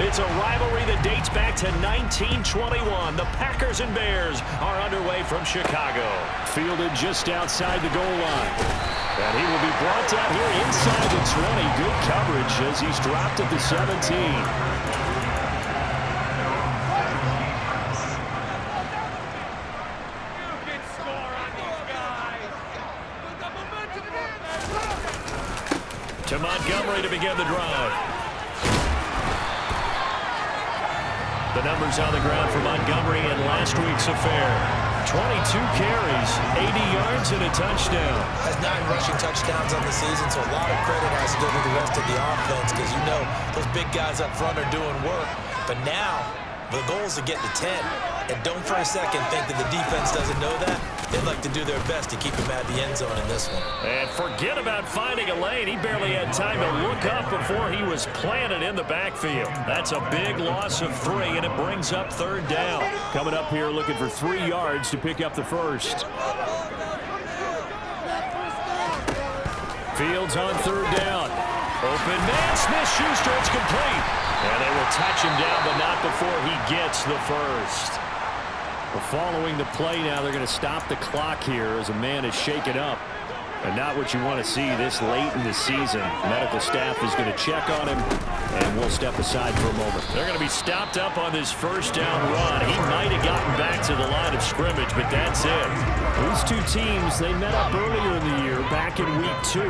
It's a rivalry that dates back to 1921. The Packers and Bears are underway from Chicago. Fielded just outside the goal line. And he will be brought down here inside the 20. Good coverage as he's dropped at the 17. To Montgomery to begin the drive. The numbers on the ground for Montgomery in last week's affair. 22 carries, 80 yards, and a touchdown. Has 9 rushing touchdowns on the season, so a lot of credit has to go to the rest of the offense because you know those big guys up front are doing work. But now, the goal is to get to 10. And don't for a second think that the defense doesn't know that. They'd like to do their best to keep him at the end zone in this one. And forget about finding a lane. He barely had time to look up before he was planted in the backfield. That's a big loss of 3, and it brings up 3rd down. Coming up here looking for 3 yards to pick up the first. Fields on 3rd down. Open man, Smith-Schuster, it's complete. And they will touch him down, but not before he gets the first. Well, following the play now, they're going to stop the clock here as a man is shaken up. And not what you want to see this late in the season. Medical staff is going to check on him, and we'll step aside for a moment. They're going to be stopped up on this 1st down run. He might have gotten back to the line of scrimmage, but that's it. These two teams, they met up earlier in the year, back in week 2,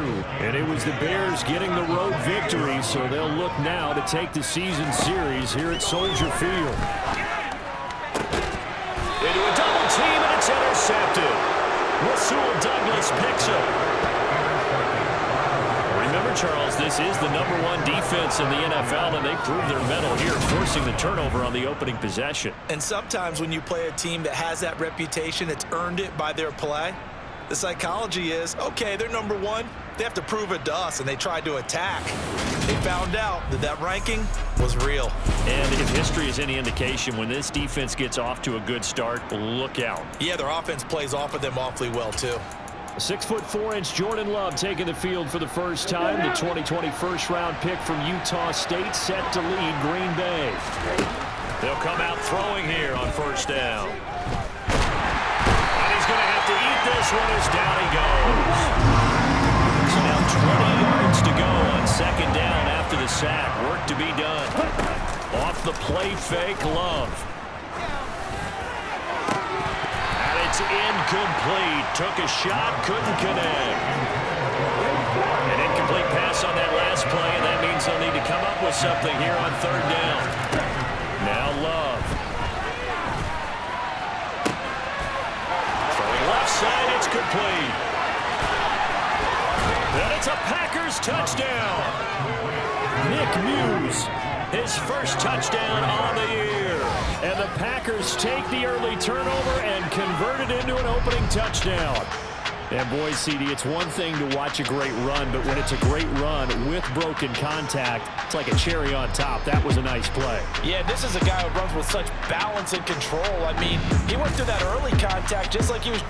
and it was the Bears getting the road victory, so they'll look now to take the season series here at Soldier Field. Into a double team, and it's intercepted. Rasul Douglas picks him. Remember, Charles, this is the #1 defense in the NFL, and they proved their mettle here, forcing the turnover on the opening possession. And sometimes when you play a team that has that reputation, it's earned it by their play. The psychology is, okay, they're #1. They have to prove it to us, and they tried to attack. They found out that that ranking was real. And if history is any indication, when this defense gets off to a good start, look out. Yeah, their offense plays off of them awfully well, too. 6'4" Jordan Love taking the field for the first time. The 2020 first-round pick from Utah State set to lead Green Bay. They'll come out throwing here on 1st down. And he's going to have to eat this one as down he goes. So now 20 yards to go on 2nd down after the sack. Work to be done. Off the play fake, Love. And it's incomplete. Took a shot, couldn't connect. An incomplete pass on that last play, and that means they'll need to come up with something here on 3rd down. Now Love. Throwing left side, it's complete. And it's a Packers touchdown. Nick Muse, his first touchdown on the year. And the Packers take the early turnover and convert it into an opening touchdown. And boy, CD, it's one thing to watch a great run, but when it's a great run with broken contact, it's like a cherry on top. That was a nice play. Yeah, this is a guy who runs with such balance and control. I mean, he went through that early contact just like he was...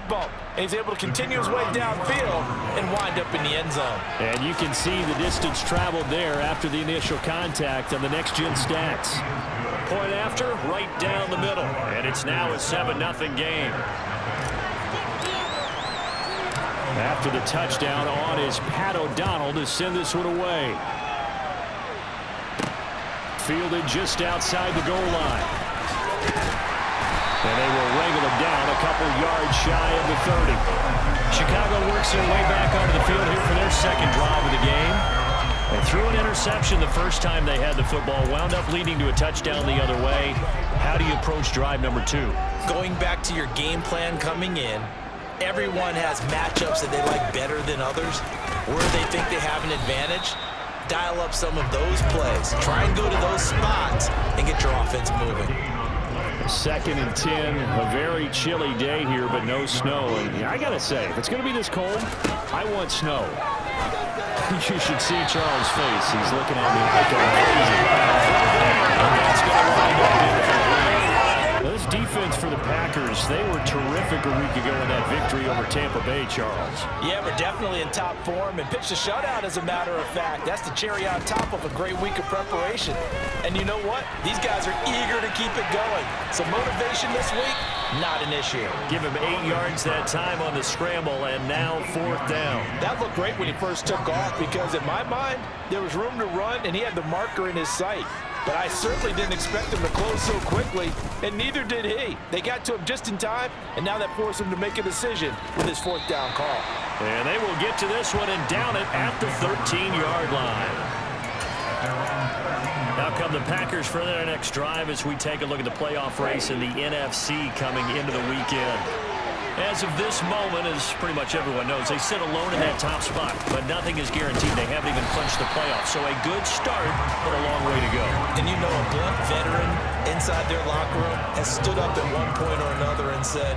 bump, and he's able to continue his way downfield and wind up in the end zone. And you can see the distance traveled there after the initial contact on the next-gen stats. Point after, right down the middle, and it's now a 7-0 game. After the touchdown on is Pat O'Donnell to send this one away. Fielded just outside the goal line. And they will wrangle him down a couple yards shy of the 30. Chicago works their way back onto the field here for their 2nd drive of the game. They threw an interception the first time they had the football, wound up leading to a touchdown the other way. How do you approach drive number 2? Going back to your game plan coming in, everyone has matchups that they like better than others, where they think they have an advantage. dial up some of those plays. Try and go to those spots and get your offense moving. 2nd and 10, a very chilly day here, but no snow. And I got to say, if it's going to be this cold, I want snow. You should see Charles' face. He's looking at me like I'm crazy. And that's going to wind up incomplete. This defense for the Packers, they were terrific a week ago in that victory over Tampa Bay, Charles. Yeah, we're definitely in top form and pitched a shutout, as a matter of fact. That's the cherry on top of a great week of preparation. And you know what? These guys are eager to keep it going. So motivation this week, not an issue. Give him 8 yards that time on the scramble, and now 4th down. That looked great when he first took off because, in my mind, there was room to run, and he had the marker in his sight. But I certainly didn't expect him to close so quickly, and neither did he. They got to him just in time, and now that forced him to make a decision with his 4th down call. And they will get to this one and down it at the 13-yard line. Now come the Packers for their next drive as we take a look at the playoff race in the NFC coming into the weekend. As of this moment, as pretty much everyone knows, they sit alone in that top spot, but nothing is guaranteed. They haven't even clinched the playoffs, so a good start, but a long way to go. And you know, a blunt veteran inside their locker room has stood up at one point or another and said,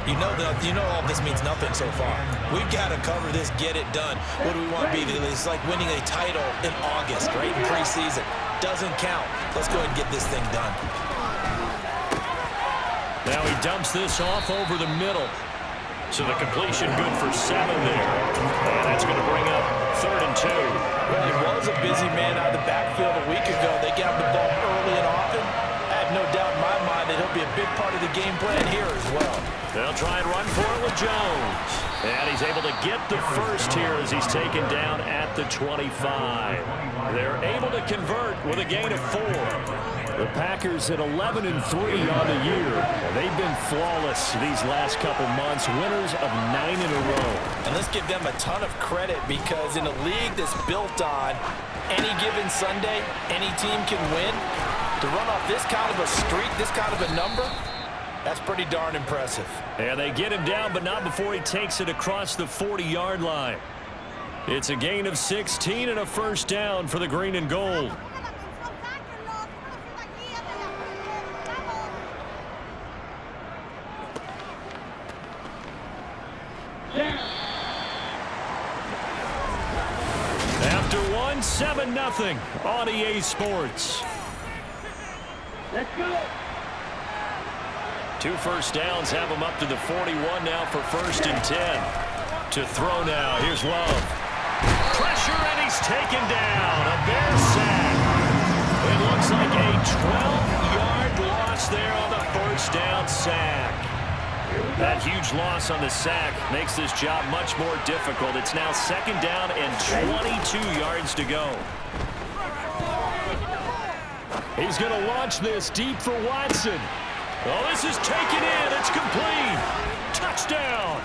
you know all this means nothing so far. We've got to cover this, get it done. What do we want to be? It's like winning a title in August, right, in preseason. Doesn't count. Let's go ahead and get this thing done. Now he dumps this off over the middle. So the completion good for 7 there. And that's going to bring up 3rd and 2. Well, he was a busy man out of the backfield a week ago. They got him the ball early and often. I have no doubt in my mind that he'll be a big part of the game plan here as well. They'll try and run for it with Jones. And he's able to get the first here as he's taken down at the 25. They're able to convert with a gain of 4. The Packers at 11-3 on the year. They've been flawless these last couple months, winners of 9 in a row. And let's give them a ton of credit because in a league that's built on any given Sunday, any team can win. To run off this kind of a streak, this kind of a number, that's pretty darn impressive. And they get him down, but not before he takes it across the 40-yard line. It's a gain of 16 and a 1st down for the green and gold. After 7-0 on EA Sports. Let's go. 2 first downs have him up to the 41 now for 1st and 10. To throw now. Here's Love. Pressure, and he's taken down. A Bear sack. It looks like a 12-yard loss there on the 1st down sack. That huge loss on the sack makes this job much more difficult. It's now 2nd down and 22 yards to go. He's going to launch this deep for Watson. Oh, this is taken in. It's complete. Touchdown.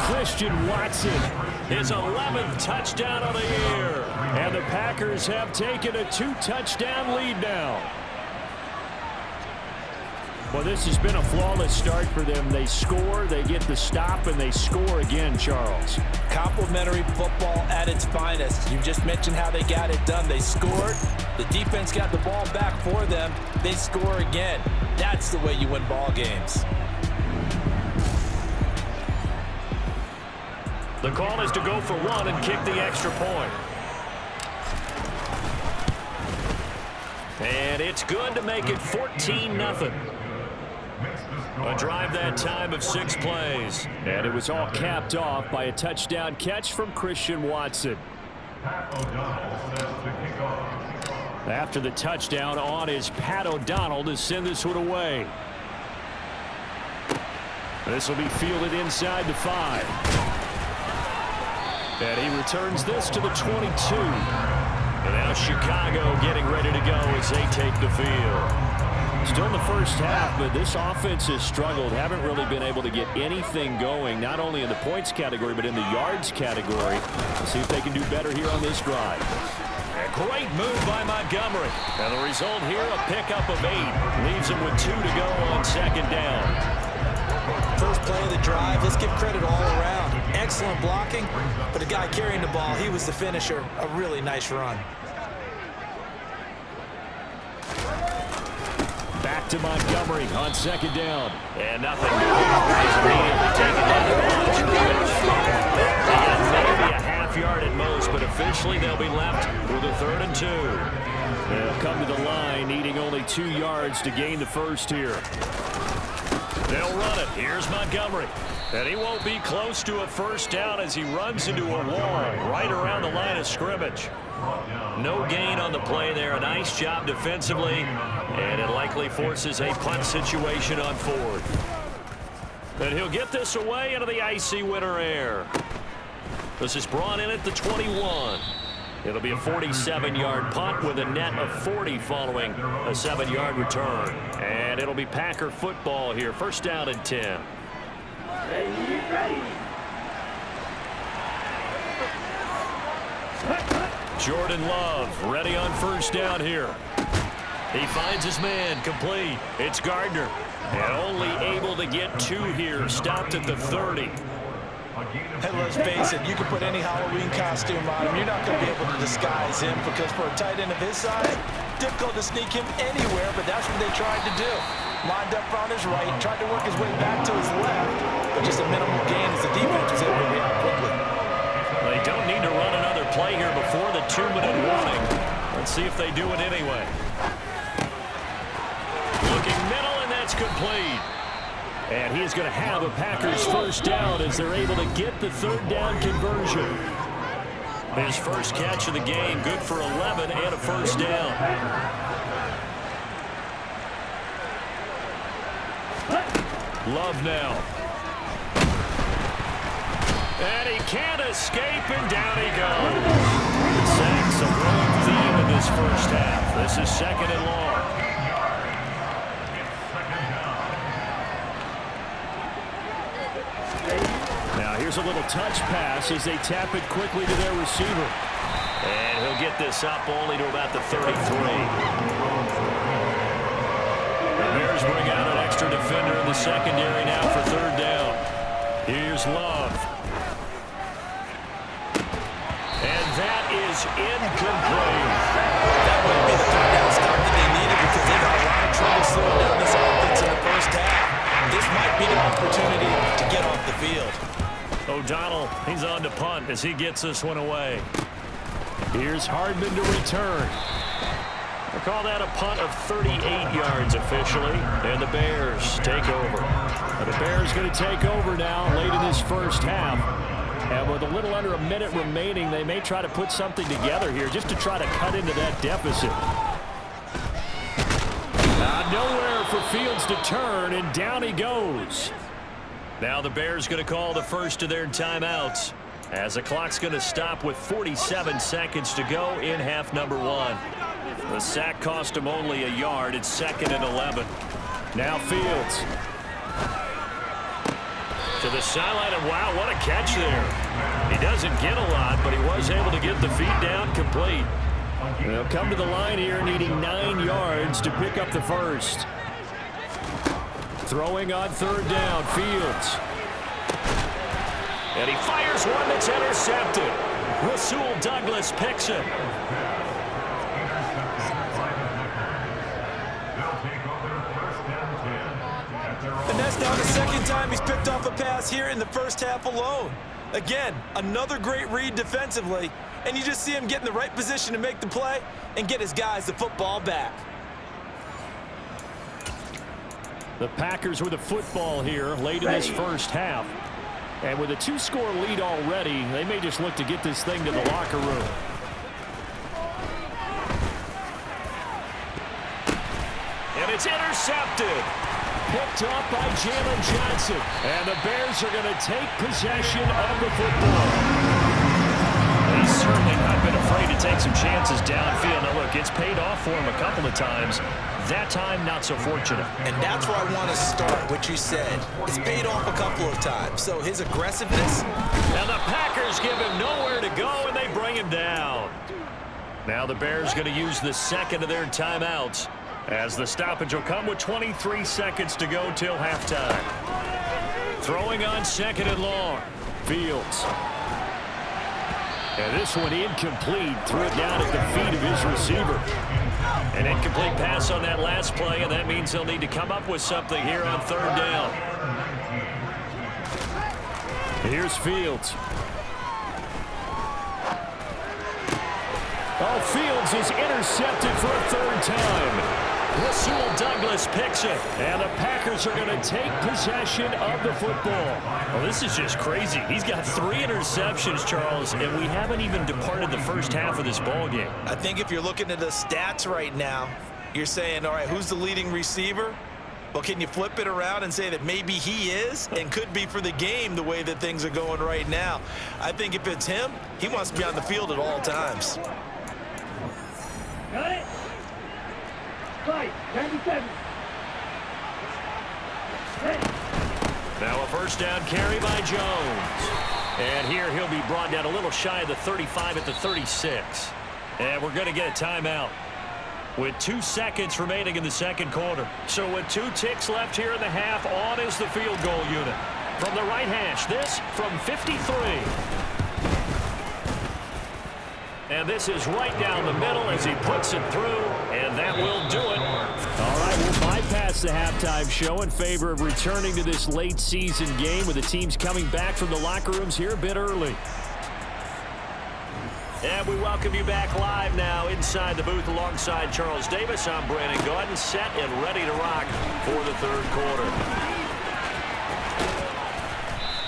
Christian Watson, his 11th touchdown of the year. And the Packers have taken a 2-touchdown lead now. Well, this has been a flawless start for them. They score, they get the stop, and they score again, Charles. Complimentary football at its finest. You just mentioned how they got it done. They scored. The defense got the ball back for them. They score again. That's the way you win ball games. The call is to go for 1 and kick the extra point. And it's good to make it 14-0. A drive that time of 6 plays. And it was all capped off by a touchdown catch from Christian Watson. After the touchdown, on is Pat O'Donnell to send this one away. This will be fielded inside the 5. And he returns this to the 22. And now Chicago getting ready to go as they take the field. Still in the first half, but this offense has struggled. Haven't really been able to get anything going, not only in the points category, but in the yards category. Let's see if they can do better here on this drive. A great move by Montgomery. And the result here, a pickup of 8. Leaves him with 2 to go on 2nd down. First play of the drive, let's give credit all around. excellent blocking, but the guy carrying the ball, he was the finisher. A really nice run. Back to Montgomery on second down. And nothing doing. He's immediately taken down the maybe a half yard at most, but officially they'll be left with a 3rd and 2. They'll come to the line, needing only 2 yards to gain the first here. They'll run it. Here's Montgomery. And he won't be close to a first down as he runs into a wall right around the line of scrimmage. No gain on the play there. A nice job defensively. And it likely forces a punt situation on 4th. And he'll get this away into the icy winter air. This is brought in at the 21. It'll be a 47-yard punt with a net of 40 following a 7-yard return. And it'll be Packer football here. First down and 10. Ready. Jordan Love ready on first down here. He finds his man, complete. It's Gardner. And only able to get 2 here. Stopped at the 30. Hey, let's face it, you can put any Halloween costume on him. You're not going to be able to disguise him because for a tight end of his size, difficult to sneak him anywhere, but that's what they tried to do. Lined up on his right, tried to work his way back to his left, but just a minimal gain as the defense was able to react quickly. They don't need to run another play here before the 2-minute warning. Let's see if they do it anyway. Looking middle, and that's complete. And he is going to have a Packers first down as they're able to get the 3rd down conversion. His first catch of the game, good for 11 and a first down. Love now. And he can't escape, and down he goes. Sacks a growing theme in this first half. This is 2nd and long. Now here's a little touch pass as they tap it quickly to their receiver. And he'll get this up only to about the 33. The Bears bring out an extra defender in the secondary now for 3rd down. Here's Love. And that is incomplete. That would be the 3rd down stop that they needed because they've had a lot of trouble slowing down this offense in the first half. This might be the opportunity to get off the field. O'Donnell, he's on to punt as he gets this one away. Here's Hardman to return. We'll call that a punt of 38 yards officially, and the Bears take over. And the Bears going to take over now late in this first half. And with a little under a minute remaining, they may try to put something together here just to try to cut into that deficit. Nowhere for Fields to turn, and down he goes. Now the Bears going to call the first of their timeouts as the clock's going to stop with 47 seconds to go in half number 1. The sack cost him only a yard. It's 2nd and 11. Now Fields. To the sideline, and wow, what a catch there. He doesn't get a lot, but he was able to get the feet down complete. They'll come to the line here needing 9 yards to pick up the first. Throwing on 3rd down, Fields. And he fires one that's intercepted. Rasul Douglas picks it. And that's now the 2nd time he's picked off a pass here in the first half alone. Again, another great read defensively, and you just see him get in the right position to make the play and get his guys the football back. The Packers with a football here late in this first half. And with a 2-score lead already, they may just look to get this thing to the locker room. And it's intercepted. Picked up by Jalen Johnson. And the Bears are going to take possession of the football. He's certainly not been afraid to take some chances downfield. Now, look, it's paid off for him a couple of times. That time, not so fortunate. And that's where I want to start, what you said. It's paid off a couple of times. So his aggressiveness. And the Packers give him nowhere to go, and they bring him down. Now the Bears going to use the 2nd of their timeouts as the stoppage will come with 23 seconds to go till halftime. Throwing on 2nd and long. Fields. And this one incomplete. Threw it down at the feet of his receiver. An incomplete pass on that last play, and that means they'll need to come up with something here on third down. Here's Fields. Oh, Fields is intercepted for a third time. Rasul Douglas picks it, and the Packers are going to take possession of the football. Well, this is just crazy. He's got 3 interceptions, Charles, and we haven't even departed the first half of this ball game. I think if you're looking at the stats right now, you're saying, all right, who's the leading receiver? Well, can you flip it around and say that maybe he is and could be for the game the way that things are going right now? I think if it's him, he wants to be on the field at all times. Got it. Fight. 97. Now a first down carry by Jones. And here he'll be brought down a little shy of the 35 at the 36. And we're going to get a timeout with 2 seconds remaining in the second quarter. So with 2 ticks left here in the half, on is the field goal unit. From the right hash, this from 53. And this is right down the middle as he puts it through, and that will do it. All right, we'll bypass the halftime show in favor of returning to this late season game with the teams coming back from the locker rooms here a bit early. And we welcome you back live now inside the booth alongside Charles Davis. I'm Brandon Gaudin, set and ready to rock for the third quarter.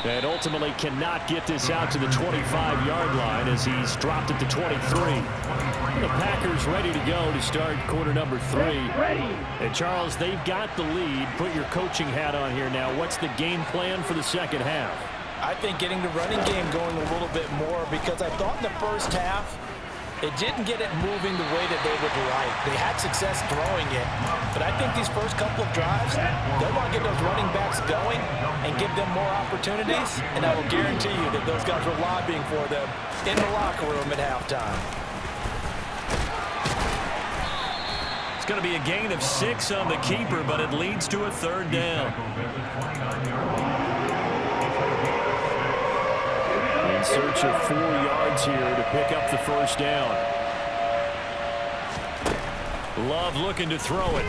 And ultimately cannot get this out to the 25-yard line as he's dropped it to 23. And the Packers ready to go to start quarter number 3. And Charles, they've got the lead. Put your coaching hat on here now. What's the game plan for the second half? I think getting the running game going a little bit more, because I thought in the first half it didn't get it moving the way that they would like. They had success throwing it, but I think these first couple of drives, they'll want to get those running backs going and give them more opportunities, and I will guarantee you that those guys were lobbying for them in the locker room at halftime. It's going to be a gain of 6 on the keeper, but it leads to a third down. In search of 4 yards here to pick up the first down. Love looking to throw it.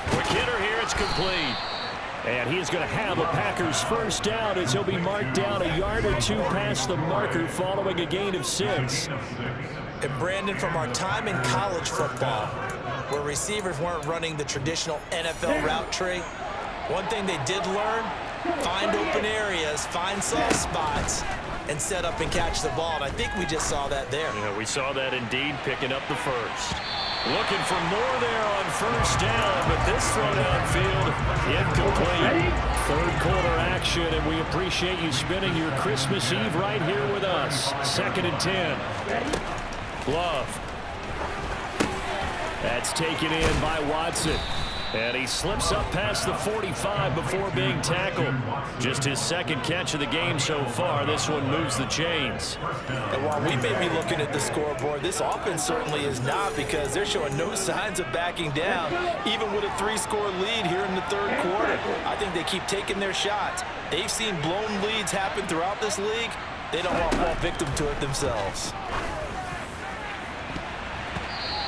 Quick hitter here, it's complete. And he's going to have a Packers first down as he'll be marked down a yard or 2 past the marker following a gain of 6. And Brandon, from our time in college football, where receivers weren't running the traditional NFL route tree, one thing they did learn: find open areas, find soft spots, and set up and catch the ball. And I think we just saw that there. Yeah, we saw that indeed, picking up the first. Looking for more there on first down, but this throw downfield incomplete. Third quarter action, and we appreciate you spending your Christmas Eve right here with us. 2nd and 10. Love. That's taken in by Watson. And he slips up past the 45 before being tackled. Just his 2nd catch of the game so far. This one moves the chains. And while we may be looking at the scoreboard, this offense certainly is not, because they're showing no signs of backing down, even with a 3-score lead here in the third quarter. I think they keep taking their shots. They've seen blown leads happen throughout this league. They don't want to fall victim to it themselves.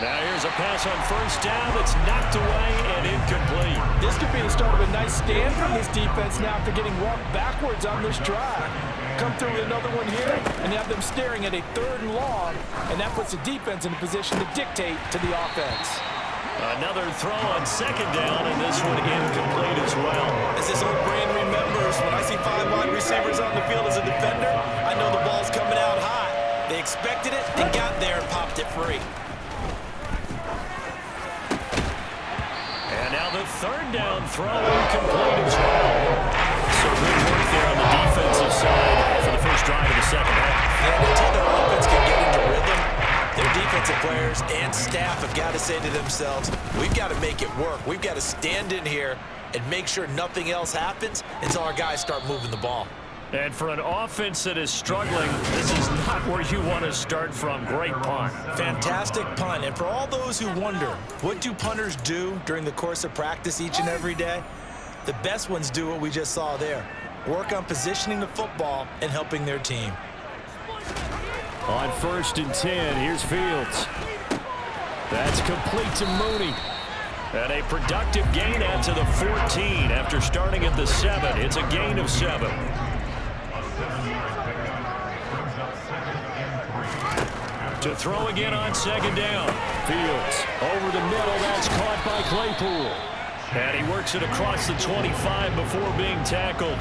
Now here's a pass on first down that's knocked away and incomplete. This could be the start of a nice stand from this defense now after getting walked backwards on this drive. Come through with another one here and have them staring at a 3rd and long, and that puts the defense in a position to dictate to the offense. Another throw on 2nd down, and this one incomplete as well. As this old brand remembers, when I see 5 wide receivers on the field as a defender, I know the ball's coming out hot. They expected it and got there and popped it free. And now the 3rd down throw incomplete as well. So good work there on the defensive side for the first drive of the second half. And until their offense can get into rhythm, their defensive players and staff have got to say to themselves, we've got to make it work. We've got to stand in here and make sure nothing else happens until our guys start moving the ball. And for an offense that is struggling, this is not where you want to start from. Great punt. Fantastic punt. And for all those who wonder, what do punters do during the course of practice each and every day? The best ones do what we just saw there. work on positioning the football and helping their team. On 1st and 10, here's Fields. That's complete to Mooney. And a productive gain out to the 14 after starting at the 7. It's a gain of 7. To throw again on 2nd down. Fields over the middle. That's caught by Claypool. And he works it across the 25 before being tackled.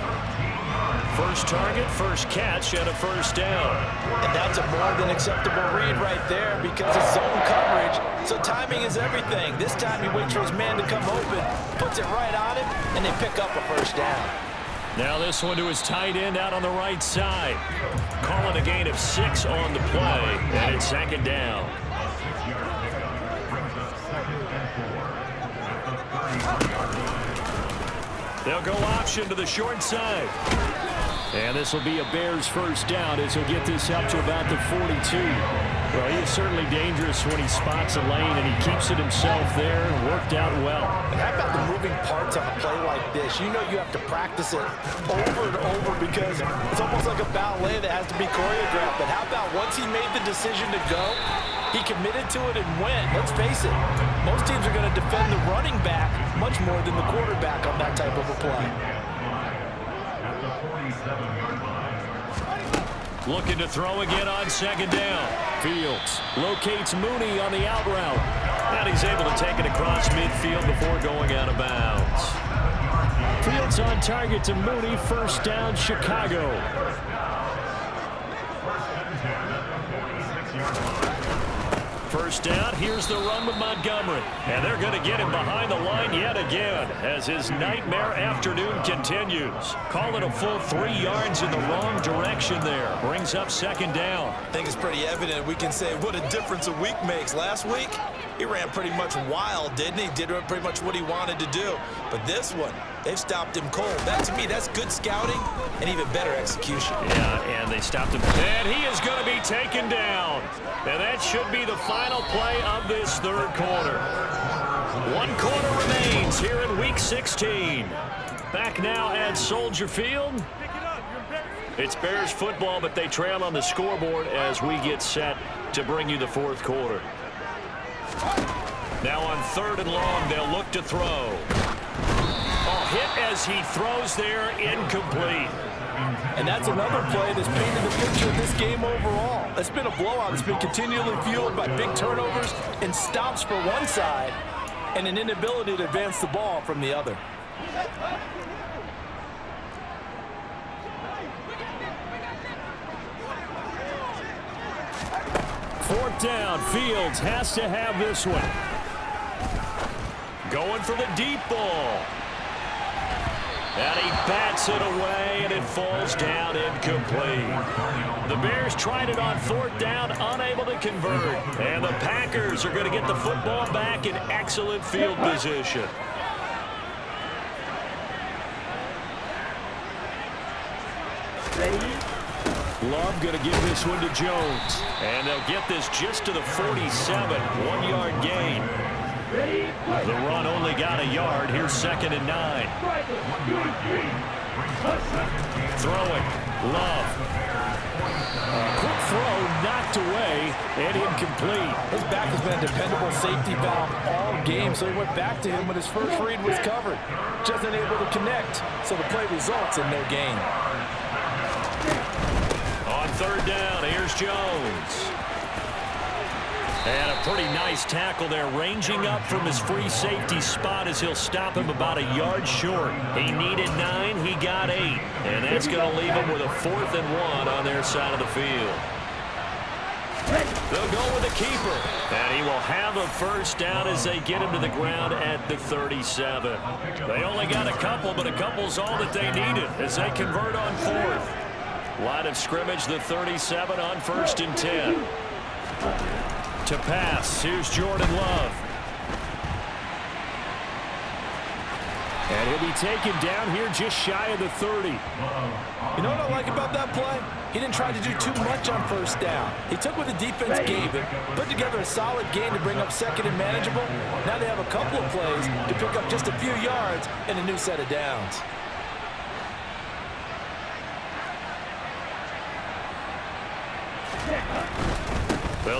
First target, first catch, and a 1st down. And that's a more than acceptable read right there because it's zone coverage. So timing is everything. This time he waits for his man to come open, puts it right on him, and they pick up a 1st down. Now this one to his tight end out on the right side. Calling a gain of 6 on the play, and it's 2nd down. They'll go option to the short side. And this will be a Bears 1st down as he'll get this up to about the 42. Well, he is certainly dangerous when he spots a lane and he keeps it himself there and worked out well. And how about the moving parts on a play like this? You know you have to practice it over and over because it's almost like a ballet that has to be choreographed. But how about once he made the decision to go, he committed to it and went. Let's face it, most teams are going to defend the running back much more than the quarterback on that type of a play. Looking to throw again on 2nd down. Fields locates Mooney on the out route. And he's able to take it across midfield before going out of bounds. Fields on target to Mooney. 1st down, Chicago. First down, here's the run with Montgomery. And they're going to get him behind the line yet again as his nightmare afternoon continues. Call it a full 3 yards in the wrong direction there. Brings up 2nd down. I think it's pretty evident. We can say what a difference a week makes. Last week, he ran pretty much wild, didn't he? Did pretty much what he wanted to do. But this one, they've stopped him cold. That, to me, that's good scouting and even better execution. Yeah, and they stopped him. And he is going to be taken down. And that should be the final play of this 3rd quarter. 1 quarter remains here in Week 16. Back now at Soldier Field. It's Bears football, but they trail on the scoreboard as we get set to bring you the 4th quarter. Now on 3rd and long, they'll look to throw. Hit as he throws there, incomplete. And that's another play that's painted the picture of this game overall. It's been a blowout. It's been continually fueled by big turnovers and stops for one side and an inability to advance the ball from the other. Fourth down, Fields has to have this one. Going for the deep ball. And he bats it away, and it falls down incomplete. The Bears tried it on 4th down, unable to convert. And the Packers are going to get the football back in excellent field position. Love going to give this one to Jones. And they'll get this just to the 47, 1-yard gain. The run only got a yard. Here's 2nd and 9. Throwing. Love. Quick throw knocked away and incomplete. His back has been a dependable safety valve all game, so he went back to him when his first read was covered. Just unable to connect, so the play results in no gain. On 3rd down, here's Jones. And a pretty nice tackle there, ranging up from his free safety spot as he'll stop him about a yard short. He needed 9, he got 8. And that's going to leave him with a 4th and 1 on their side of the field. They'll go with the keeper. And he will have a 1st down as they get him to the ground at the 37. They only got a couple, but a couple's all that they needed as they convert on 4th. Line of scrimmage, the 37 on 1st and 10. To pass, here's Jordan Love. And he'll be taken down here just shy of the 30. You know what I like about that play? He didn't try to do too much on 1st down. He took what the defense gave him, put together a solid gain to bring up 2nd and manageable. Now they have a couple of plays to pick up just a few yards and a new set of downs.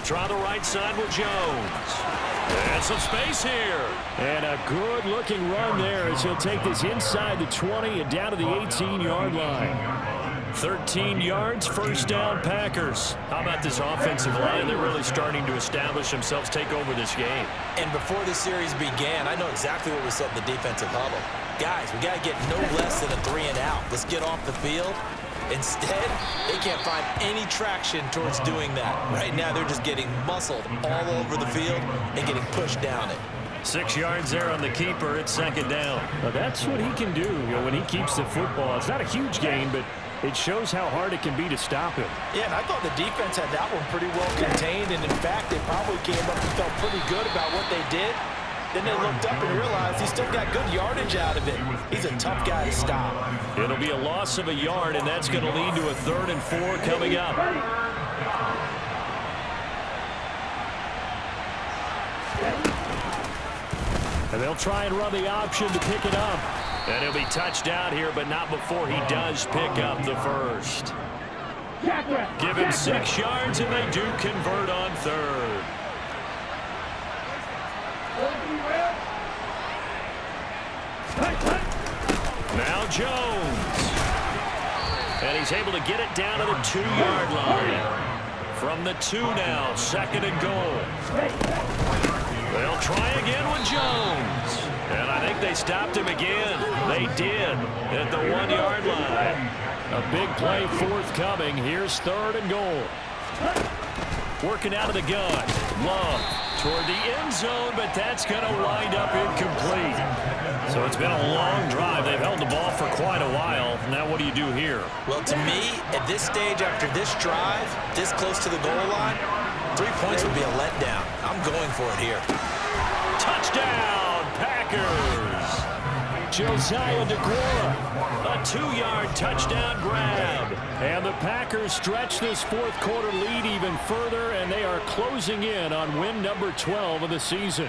They'll try the right side with Jones. And some space here. And a good-looking run there as he'll take this inside the 20 and down to the 18-yard line. 13 yards, first down, Packers. How about this offensive line? They're really starting to establish themselves, take over this game. And before this series began, I know exactly what we said in the defensive huddle. Guys, we got to get no less than a 3 and out. Let's get off the field. Instead, they can't find any traction towards doing that. Right now, they're just getting muscled all over the field and getting pushed down it. 6 yards there on the keeper. It's second down. Well, that's what he can do, when he keeps the football. It's not a huge gain, but it shows how hard it can be to stop him. Yeah, and I thought the defense had that one pretty well contained, and in fact, they probably came up and felt pretty good about what they did. Then they looked up and realized he still got good yardage out of it. He's a tough guy to stop. It'll be a loss of a yard, and that's going to lead to a 3rd and 4 coming up. And they'll try and run the option to pick it up. And he'll be touched down here, but not before he does pick up the first. Give him 6 yards, and they do convert on 3rd. Now Jones. And he's able to get it down to the 2-yard line. From the 2 now, 2nd and goal. They'll try again with Jones. And I think they stopped him again. They did at the 1-yard line. A big play forthcoming. Here's 3rd and goal. Working out of the gun. Love toward the end zone, but that's going to wind up incomplete. So it's been a long drive. They've held the ball for quite a while. Now what do you do here? Well, to me, at this stage after this drive, this close to the goal line, 3 points would be a letdown. I'm going for it here. Touchdown, Packers. Josiah DeGuara, a 2-yard touchdown grab. And the Packers stretch this 4th quarter lead even further, and they are closing in on win number 12 of the season.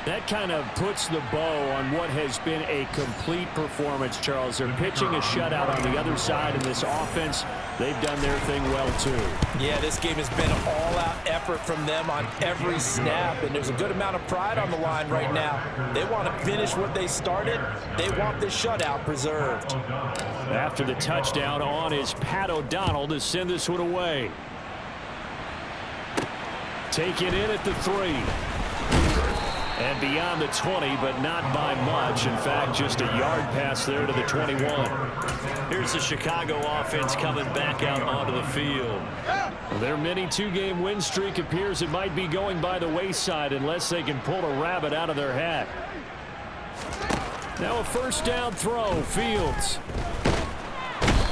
That kind of puts the bow on what has been a complete performance, Charles. They're pitching a shutout on the other side in this offense. They've done their thing well, too. Yeah, this game has been an all-out effort from them on every snap, and there's a good amount of pride on the line right now. They want to finish what they started. They want the shutout preserved. After the touchdown on is Pat O'Donnell to send this one away. Take it in at the 3. And beyond the 20, but not by much. In fact, just a yard pass there to the 21. Here's the Chicago offense coming back out onto the field. Their mini 2-game win streak appears it might be going by the wayside unless they can pull a rabbit out of their hat. Now a first down throw. Fields.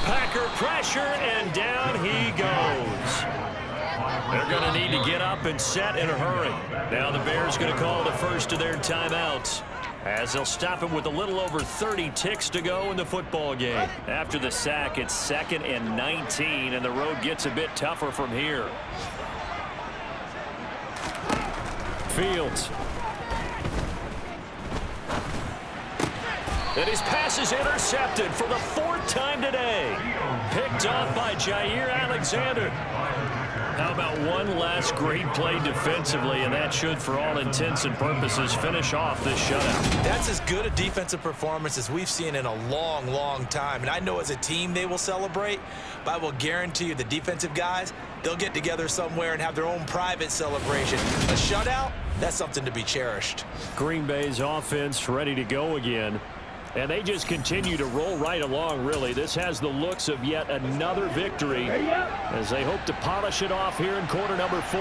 Packer pressure, and down he goes. They're going to need to get up and set in a hurry. Now the Bears going to call the first of their timeouts, as they'll stop it with a little over 30 ticks to go in the football game. After the sack, it's 2nd and 19, and the road gets a bit tougher from here. Fields. And his pass is intercepted for the 4th time today. Picked off by Jair Alexander. How about one last great play defensively, and that should, for all intents and purposes, finish off this shutout. That's as good a defensive performance as we've seen in a long, long time. And I know as a team they will celebrate, but I will guarantee you the defensive guys, they'll get together somewhere and have their own private celebration. A shutout, that's something to be cherished. Green Bay's offense ready to go again. And they just continue to roll right along, really. This has the looks of yet another victory as they hope to polish it off here in quarter number 4.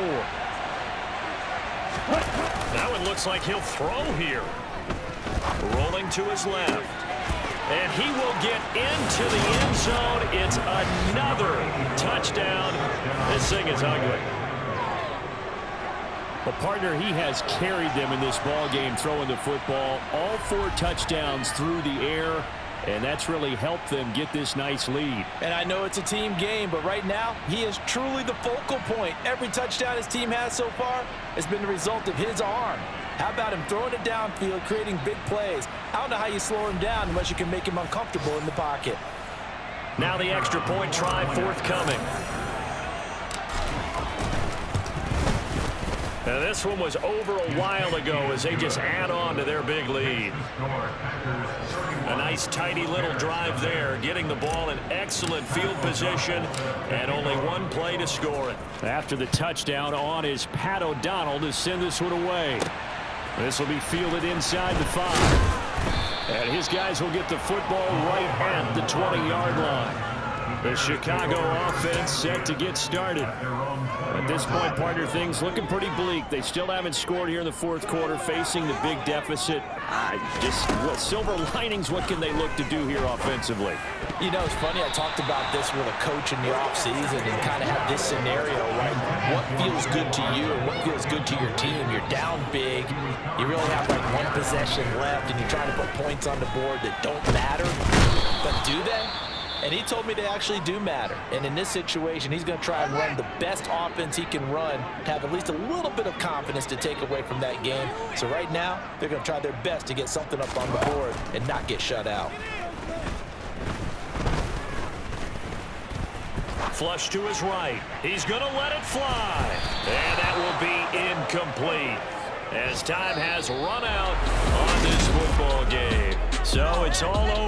Now it looks like he'll throw here. Rolling to his left. And he will get into the end zone. It's another touchdown. This thing is ugly. The partner, he has carried them in this ball game throwing the football. All 4 touchdowns through the air, and that's really helped them get this nice lead. And I know it's a team game, but right now, he is truly the focal point. Every touchdown his team has so far has been the result of his arm. How about him throwing it downfield, creating big plays? I don't know how you slow him down unless you can make him uncomfortable in the pocket. Now the extra point try forthcoming. And this one was over a while ago as they just add on to their big lead. A nice, tidy little drive there, getting the ball in excellent field position, and only one play to score it. After the touchdown, on is Pat O'Donnell to send this one away. This will be fielded inside the 5. And his guys will get the football right at the 20-yard line. The Chicago offense set to get started. At this point, partner, things looking pretty bleak. They still haven't scored here in the fourth quarter, facing the big deficit. Silver linings, what can they look to do here offensively? You know, it's funny, I talked about this with a coach in the offseason and kind of had this scenario, right? What feels good to you and what feels good to your team? You're down big. You really have like one possession left, and you're trying to put points on the board that don't matter. But do they? And he told me they actually do matter. And in this situation, he's going to try and run the best offense he can run, have at least a little bit of confidence to take away from that game. So right now, they're going to try their best to get something up on the board and not get shut out. Flush to his right. He's going to let it fly. And that will be incomplete, as time has run out on this football game. So it's all over.